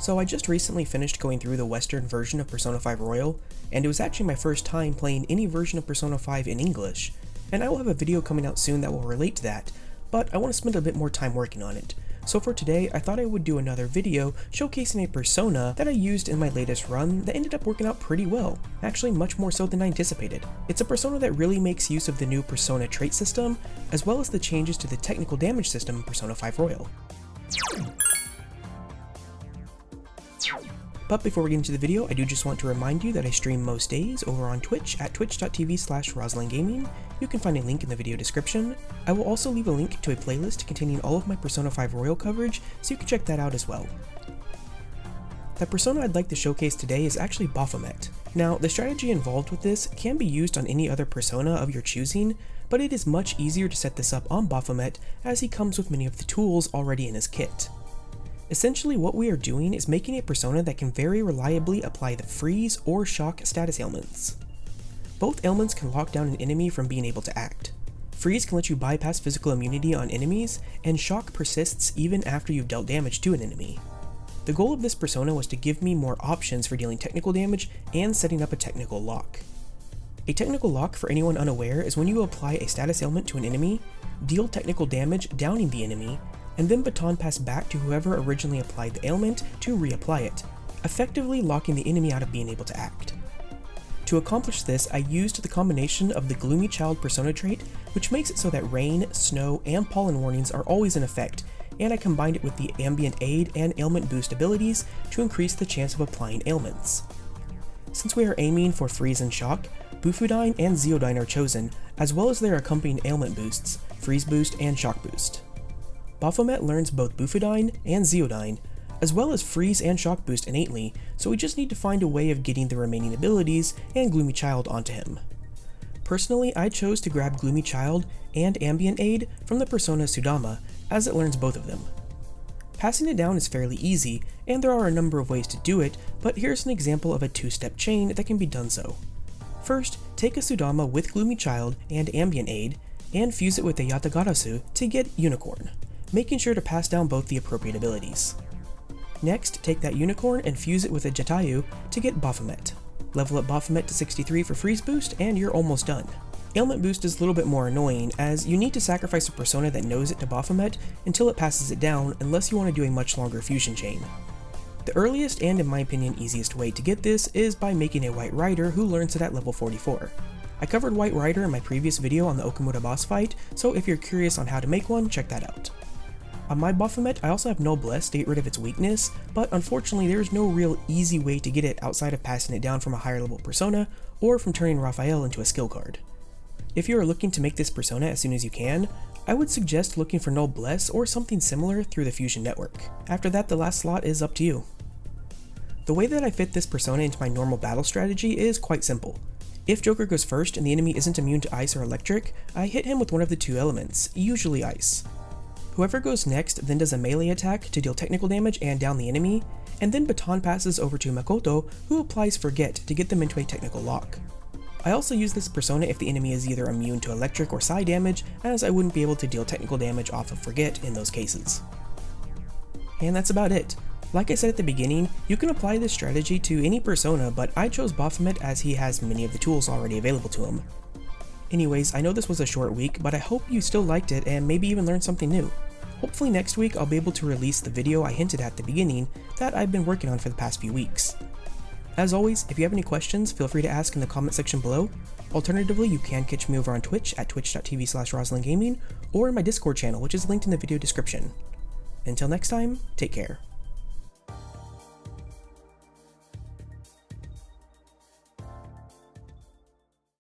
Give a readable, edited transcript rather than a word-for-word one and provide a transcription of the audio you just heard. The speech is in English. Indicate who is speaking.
Speaker 1: So I just recently finished going through the Western version of Persona 5 Royal, and it was actually my first time playing any version of Persona 5 in English, and I will have a video coming out soon that will relate to that, but I want to spend a bit more time working on it. So for today, I thought I would do another video showcasing a persona that I used in my latest run that ended up working out pretty well, actually much more so than I anticipated. It's a persona that really makes use of the new persona trait system, as well as the changes to the technical damage system in Persona 5 Royal. But before we get into the video, I do just want to remind you that I stream most days over on Twitch at twitch.tv/RosalineGaming. You can find a link in the video description. I will also leave a link to a playlist containing all of my Persona 5 Royal coverage, so you can check that out as well. The persona I'd like to showcase today is actually Baphomet. Now, the strategy involved with this can be used on any other persona of your choosing, but it is much easier to set this up on Baphomet as he comes with many of the tools already in his kit. Essentially, what we are doing is making a persona that can very reliably apply the freeze or shock status ailments. Both ailments can lock down an enemy from being able to act. Freeze can let you bypass physical immunity on enemies, and shock persists even after you've dealt damage to an enemy. The goal of this persona was to give me more options for dealing technical damage and setting up a technical lock. A technical lock, for anyone unaware, is when you apply a status ailment to an enemy, deal technical damage downing the enemy, and then baton pass back to whoever originally applied the ailment to reapply it, effectively locking the enemy out of being able to act. To accomplish this, I used the combination of the Gloomy Child persona trait, which makes it so that rain, snow, and pollen warnings are always in effect, and I combined it with the ambient aid and ailment boost abilities to increase the chance of applying ailments. Since we are aiming for freeze and shock, Bufudine and Zeodine are chosen, as well as their accompanying ailment boosts, freeze boost and shock boost. Baphomet learns both Bufudine and Zeodine, as well as freeze and shock boost innately, so we just need to find a way of getting the remaining abilities and Gloomy Child onto him. Personally, I chose to grab Gloomy Child and Ambient Aid from the persona Sudama, as it learns both of them. Passing it down is fairly easy, and there are a number of ways to do it, but here's an example of a two-step chain that can be done so. First, take a Sudama with Gloomy Child and Ambient Aid, and fuse it with a Yatagarasu to get Unicorn, making sure to pass down both the appropriate abilities. Next, take that Unicorn and fuse it with a Jatayu to get Baphomet. Level up Baphomet to 63 for freeze boost, and you're almost done. Ailment boost is a little bit more annoying, as you need to sacrifice a persona that knows it to Baphomet until it passes it down, unless you want to do a much longer fusion chain. The earliest and, in my opinion, easiest way to get this is by making a White Rider who learns it at level 44. I covered White Rider in my previous video on the Okamura boss fight, so if you're curious on how to make one, check that out. On my Baphomet, I also have Noblesse to get rid of its weakness, but unfortunately there is no real easy way to get it outside of passing it down from a higher level persona, or from turning Raphael into a skill card. If you are looking to make this persona as soon as you can, I would suggest looking for Noblesse or something similar through the Fusion Network. After that, the last slot is up to you. The way that I fit this persona into my normal battle strategy is quite simple. If Joker goes first and the enemy isn't immune to ice or electric, I hit him with one of the two elements, usually ice. Whoever goes next then does a melee attack to deal technical damage and down the enemy, and then baton passes over to Makoto, who applies Forget to get them into a technical lock. I also use this persona if the enemy is either immune to electric or psi damage, as I wouldn't be able to deal technical damage off of Forget in those cases. And that's about it. Like I said at the beginning, you can apply this strategy to any persona, but I chose Baphomet as he has many of the tools already available to him. Anyways, I know this was a short week, but I hope you still liked it and maybe even learned something new. Hopefully next week I'll be able to release the video I hinted at the beginning that I've been working on for the past few weeks. As always, if you have any questions, feel free to ask in the comment section below. Alternatively, you can catch me over on Twitch at twitch.tv/RosalineGaming or in my Discord channel, which is linked in the video description. Until next time, take care.